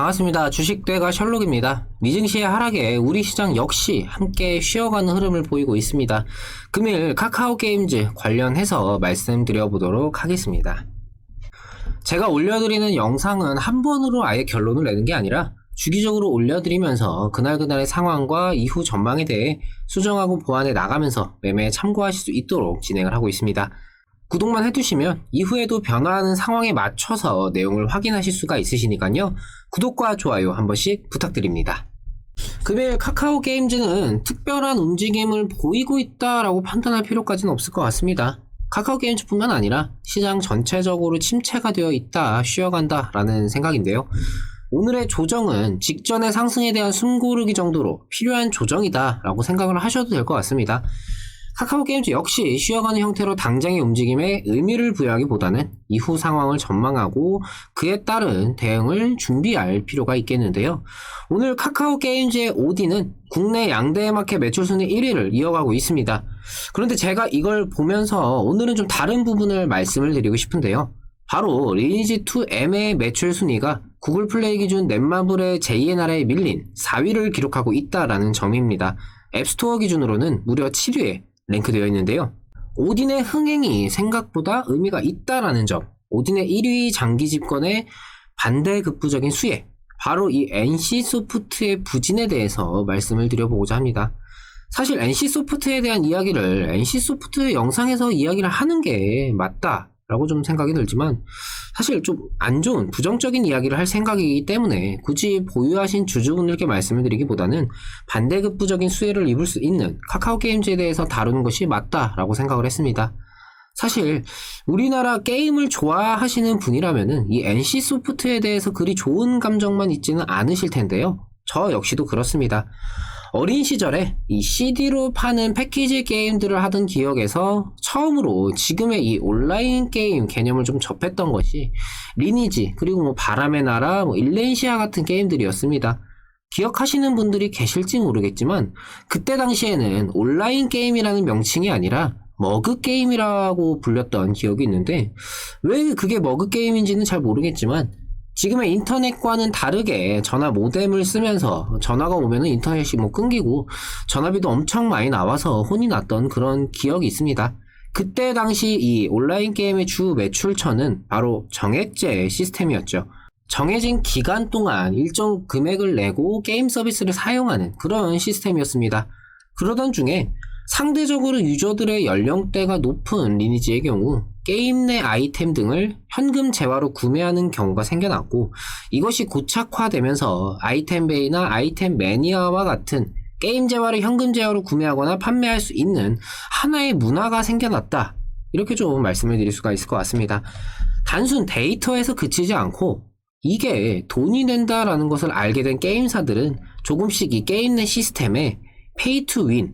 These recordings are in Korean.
반갑습니다. 주식대가 셜록입니다. 미증시의 하락에 우리 시장 역시 함께 쉬어가는 흐름을 보이고 있습니다. 금일 카카오게임즈 관련해서 말씀드려보도록 하겠습니다. 제가 올려드리는 영상은 한 번으로 아예 결론을 내는 게 아니라 주기적으로 올려드리면서 그날그날의 상황과 이후 전망에 대해 수정하고 보완해 나가면서 매매에 참고하실 수 있도록 진행을 하고 있습니다. 구독만 해두시면 이후에도 변화하는 상황에 맞춰서 내용을 확인하실 수가 있으시니까요. 구독과 좋아요 한 번씩 부탁드립니다. 금일 카카오게임즈는 특별한 움직임을 보이고 있다라고 판단할 필요까지는 없을 것 같습니다. 카카오게임즈뿐만 아니라 시장 전체적으로 침체가 되어 있다, 쉬어간다 라는 생각인데요. 오늘의 조정은 직전의 상승에 대한 숨고르기 정도로 필요한 조정이다 라고 생각을 하셔도 될 것 같습니다. 카카오게임즈 역시 쉬어가는 형태로 당장의 움직임에 의미를 부여하기보다는 이후 상황을 전망하고 그에 따른 대응을 준비할 필요가 있겠는데요. 오늘 카카오게임즈의 OD는 국내 양대마켓 매출 순위 1위를 이어가고 있습니다. 그런데 제가 이걸 보면서 오늘은 좀 다른 부분을 말씀을 드리고 싶은데요. 바로 리니지2M의 매출 순위가 구글 플레이 기준 넷마블의 JNR에 밀린 4위를 기록하고 있다라는 점입니다. 앱스토어 기준으로는 무려 7위에 랭크되어 있는데요. 오딘의 흥행이 생각보다 의미가 있다라는 점, 오딘의 1위 장기 집권의 반대급부적인 수혜, 바로 이 NC소프트의 부진에 대해서 말씀을 드려보고자 합니다. 사실 NC소프트에 대한 이야기를 NC소프트 영상에서 이야기를 하는 게 맞다라고 좀 생각이 들지만 사실 좀 안 좋은 부정적인 이야기를 할 생각이기 때문에 굳이 보유하신 주주분들께 말씀을 드리기보다는 반대급부적인 수혜를 입을 수 있는 카카오게임즈에 대해서 다루는 것이 맞다라고 생각을 했습니다. 사실 우리나라 게임을 좋아하시는 분이라면은 이 NC소프트에 대해서 그리 좋은 감정만 있지는 않으실 텐데요. 저 역시도 그렇습니다. 어린 시절에 이 CD로 파는 패키지 게임들을 하던 기억에서 처음으로 지금의 이 온라인 게임 개념을 좀 접했던 것이 리니지, 그리고 뭐 바람의 나라, 일렌시아 같은 게임들이었습니다. 기억하시는 분들이 계실지 모르겠지만 그때 당시에는 온라인 게임이라는 명칭이 아니라 머그 게임이라고 불렸던 기억이 있는데 왜 그게 머그 게임인지는 잘 모르겠지만 지금의 인터넷과는 다르게 전화 모뎀을 쓰면서 전화가 오면은 인터넷이 끊기고 전화비도 엄청 많이 나와서 혼이 났던 그런 기억이 있습니다. 그때 당시 이 온라인 게임의 주 매출처는 바로 정액제 시스템이었죠. 정해진 기간 동안 일정 금액을 내고 게임 서비스를 사용하는 그런 시스템이었습니다. 그러던 중에 상대적으로 유저들의 연령대가 높은 리니지의 경우 게임 내 아이템 등을 현금 재화로 구매하는 경우가 생겨났고 이것이 고착화되면서 아이템베이나 아이템 매니아와 같은 게임 재화를 현금 재화로 구매하거나 판매할 수 있는 하나의 문화가 생겨났다. 이렇게 좀 말씀을 드릴 수가 있을 것 같습니다. 단순 데이터에서 그치지 않고 이게 돈이 된다라는 것을 알게 된 게임사들은 조금씩 이 게임 내 시스템에 페이 투 윈,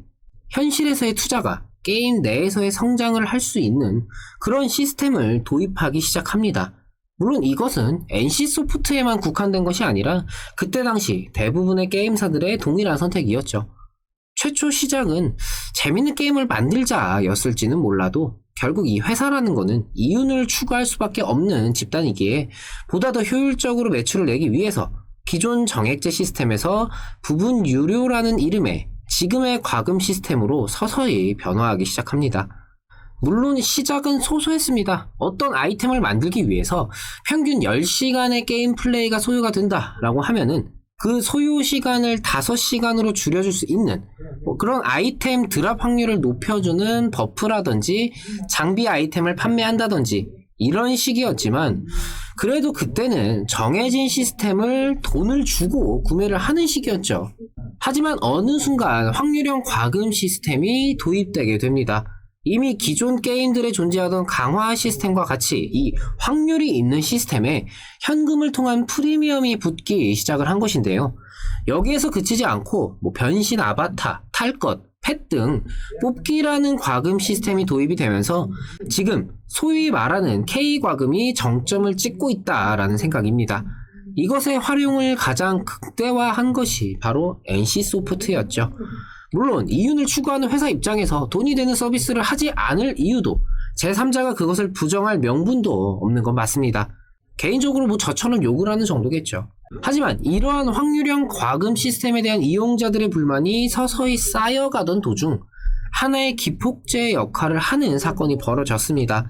현실에서의 투자가 게임 내에서의 성장을 할 수 있는 그런 시스템을 도입하기 시작합니다. 물론 이것은 NC소프트에만 국한된 것이 아니라 그때 당시 대부분의 게임사들의 동일한 선택이었죠. 최초 시작은 재밌는 게임을 만들자 였을지는 몰라도 결국 이 회사라는 거는 이윤을 추구할 수밖에 없는 집단이기에 보다 더 효율적으로 매출을 내기 위해서 기존 정액제 시스템에서 부분 유료라는 이름의 지금의 과금 시스템으로 서서히 변화하기 시작합니다. 물론 시작은 소소했습니다. 어떤 아이템을 만들기 위해서 평균 10시간의 게임 플레이가 소요가 된다라고 하면은 그 소요 시간을 5시간으로 줄여줄 수 있는 그런 아이템 드랍 확률을 높여주는 버프라든지 장비 아이템을 판매한다든지 이런 식이었지만 그래도 그때는 정해진 시스템을 돈을 주고 구매를 하는 식이었죠. 하지만 어느 순간 확률형 과금 시스템이 도입되게 됩니다. 이미 기존 게임들에 존재하던 강화 시스템과 같이 이 확률이 있는 시스템에 현금을 통한 프리미엄이 붙기 시작을 한 것인데요. 여기에서 그치지 않고 변신 아바타, 탈 것, 펫 등 뽑기라는 과금 시스템이 도입이 되면서 지금 소위 말하는 K과금이 정점을 찍고 있다라는 생각입니다. 이것의 활용을 가장 극대화한 것이 바로 NC소프트였죠. 물론 이윤을 추구하는 회사 입장에서 돈이 되는 서비스를 하지 않을 이유도 제3자가 그것을 부정할 명분도 없는 건 맞습니다. 개인적으로 저처럼 욕을 하는 정도겠죠. 하지만 이러한 확률형 과금 시스템에 대한 이용자들의 불만이 서서히 쌓여가던 도중 하나의 기폭제 역할을 하는 사건이 벌어졌습니다.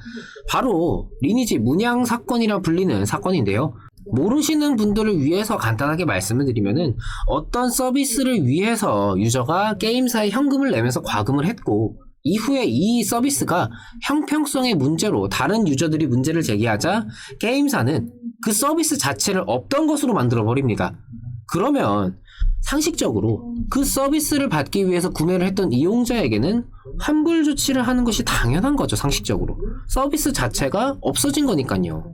바로 리니지 문양 사건이라 불리는 사건인데요. 모르시는 분들을 위해서 간단하게 말씀을 드리면은 어떤 서비스를 위해서 유저가 게임사에 현금을 내면서 과금을 했고 이후에 이 서비스가 형평성의 문제로 다른 유저들이 문제를 제기하자 게임사는 그 서비스 자체를 없던 것으로 만들어 버립니다. 그러면 상식적으로 그 서비스를 받기 위해서 구매를 했던 이용자에게는 환불 조치를 하는 것이 당연한 거죠. 상식적으로 서비스 자체가 없어진 거니까요.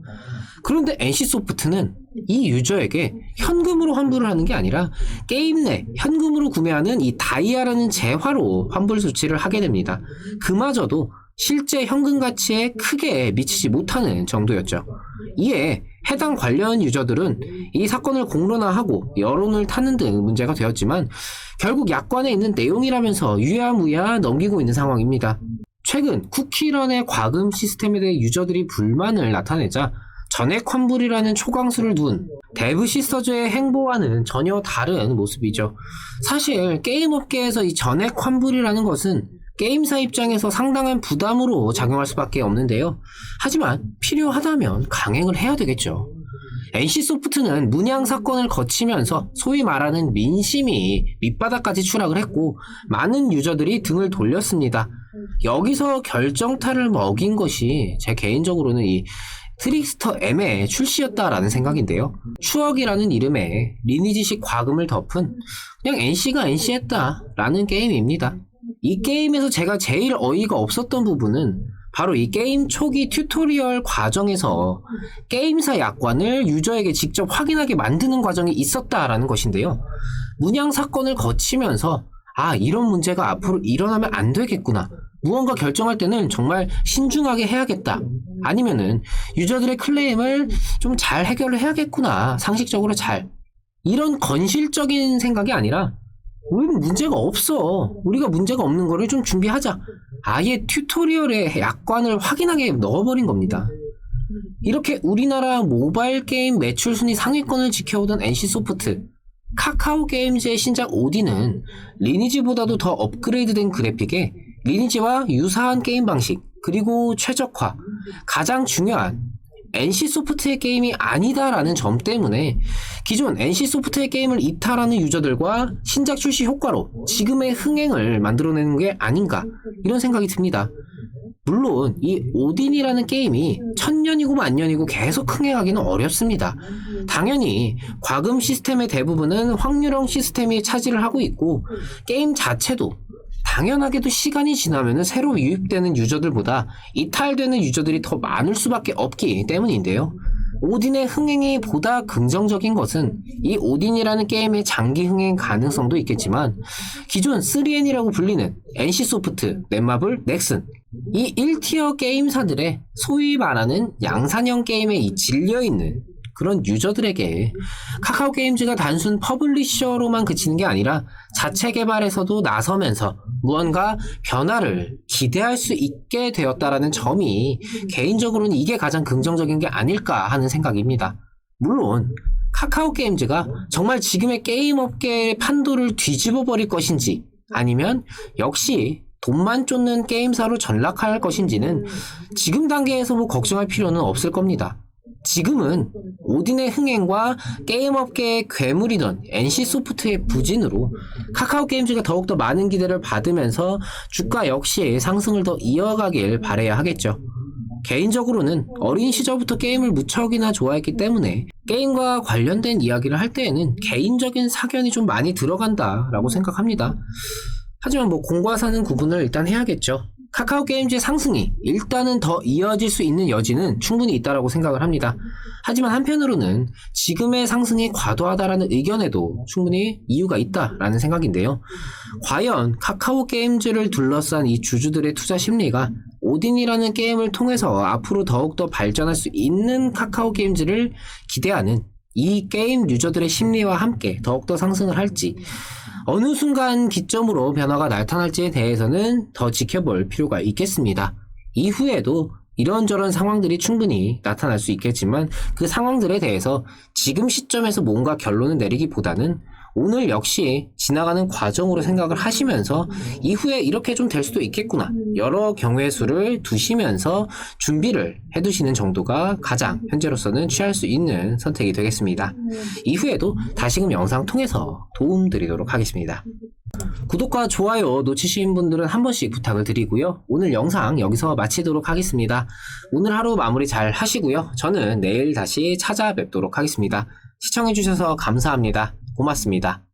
그런데 NC소프트는 이 유저에게 현금으로 환불을 하는 게 아니라 게임 내 현금으로 구매하는 이 다이아라는 재화로 환불 조치를 하게 됩니다. 그마저도 실제 현금 가치에 크게 미치지 못하는 정도였죠. 이에 해당 관련 유저들은 이 사건을 공론화하고 여론을 타는 등 문제가 되었지만 결국 약관에 있는 내용이라면서 유야무야 넘기고 있는 상황입니다. 최근 쿠키런의 과금 시스템에 대해 유저들이 불만을 나타내자 전액 환불이라는 초강수를 둔 데브 시스터즈의 행보와는 전혀 다른 모습이죠. 사실 게임업계에서 이 전액 환불이라는 것은 게임사 입장에서 상당한 부담으로 작용할 수밖에 없는데요. 하지만 필요하다면 강행을 해야 되겠죠. NC소프트는 문양 사건을 거치면서 소위 말하는 민심이 밑바닥까지 추락을 했고 많은 유저들이 등을 돌렸습니다. 여기서 결정타를 먹인 것이 제 개인적으로는 이 트릭스터 M의 출시였다라는 생각인데요. 추억이라는 이름에 리니지식 과금을 덮은 그냥 NC가 NC했다라는 게임입니다. 이 게임에서 제가 제일 어이가 없었던 부분은 바로 이 게임 초기 튜토리얼 과정에서 게임사 약관을 유저에게 직접 확인하게 만드는 과정이 있었다라는 것인데요. 문양 사건을 거치면서 이런 문제가 앞으로 일어나면 안 되겠구나. 무언가 결정할 때는 정말 신중하게 해야겠다. 아니면은 유저들의 클레임을 좀 잘 해결을 해야겠구나. 상식적으로 잘. 이런 건실적인 생각이 아니라 우리는 문제가 없어. 우리가 문제가 없는 거를 좀 준비하자. 아예 튜토리얼에 약관을 확인하게 넣어버린 겁니다. 이렇게 우리나라 모바일 게임 매출 순위 상위권을 지켜오던 NC소프트, 카카오 게임즈의 신작 오디는 리니지보다도 더 업그레이드된 그래픽에 리니지와 유사한 게임 방식, 그리고 최적화, 가장 중요한 NC소프트의 게임이 아니다라는 점 때문에 기존 NC소프트의 게임을 이탈하는 유저들과 신작 출시 효과로 지금의 흥행을 만들어내는 게 아닌가 이런 생각이 듭니다. 물론 이 오딘이라는 게임이 천년이고 만년이고 계속 흥행하기는 어렵습니다. 당연히 과금 시스템의 대부분은 확률형 시스템이 차지를 하고 있고 게임 자체도 당연하게도 시간이 지나면 새로 유입되는 유저들보다 이탈되는 유저들이 더 많을 수밖에 없기 때문인데요. 오딘의 흥행이 보다 긍정적인 것은 이 오딘이라는 게임의 장기 흥행 가능성도 있겠지만 기존 3N이라고 불리는 NC소프트, 넷마블, 넥슨 이 1티어 게임사들의 소위 말하는 양산형 게임에 질려있는 그런 유저들에게 카카오 게임즈가 단순 퍼블리셔로만 그치는 게 아니라 자체 개발에서도 나서면서 무언가 변화를 기대할 수 있게 되었다라는 점이 개인적으로는 이게 가장 긍정적인 게 아닐까 하는 생각입니다. 물론 카카오 게임즈가 정말 지금의 게임 업계의 판도를 뒤집어 버릴 것인지 아니면 역시 돈만 쫓는 게임사로 전락할 것인지는 지금 단계에서 뭐 걱정할 필요는 없을 겁니다. 지금은 오딘의 흥행과 게임업계의 괴물이던 NC소프트의 부진으로 카카오 게임즈가 더욱더 많은 기대를 받으면서 주가 역시 상승을 더 이어가길 바라야 하겠죠. 개인적으로는 어린 시절부터 게임을 무척이나 좋아했기 때문에 게임과 관련된 이야기를 할 때에는 개인적인 사견이 좀 많이 들어간다라고 생각합니다. 하지만 공과 사는 구분을 일단 해야겠죠. 카카오 게임즈의 상승이 일단은 더 이어질 수 있는 여지는 충분히 있다고 생각을 합니다. 하지만 한편으로는 지금의 상승이 과도하다라는 의견에도 충분히 이유가 있다라는 생각인데요. 과연 카카오 게임즈를 둘러싼 이 주주들의 투자 심리가 오딘이라는 게임을 통해서 앞으로 더욱더 발전할 수 있는 카카오 게임즈를 기대하는 이 게임 유저들의 심리와 함께 더욱더 상승을 할지 어느 순간 기점으로 변화가 나타날지에 대해서는 더 지켜볼 필요가 있겠습니다. 이후에도 이런저런 상황들이 충분히 나타날 수 있겠지만 그 상황들에 대해서 지금 시점에서 뭔가 결론을 내리기보다는 오늘 역시 지나가는 과정으로 생각을 하시면서 이후에 이렇게 좀 될 수도 있겠구나. 여러 경우의 수를 두시면서 준비를 해두시는 정도가 가장 현재로서는 취할 수 있는 선택이 되겠습니다. 이후에도 다시금 영상 통해서 도움드리도록 하겠습니다. 구독과 좋아요 놓치신 분들은 한 번씩 부탁을 드리고요. 오늘 영상 여기서 마치도록 하겠습니다. 오늘 하루 마무리 잘 하시고요. 저는 내일 다시 찾아뵙도록 하겠습니다. 시청해주셔서 감사합니다. 고맙습니다.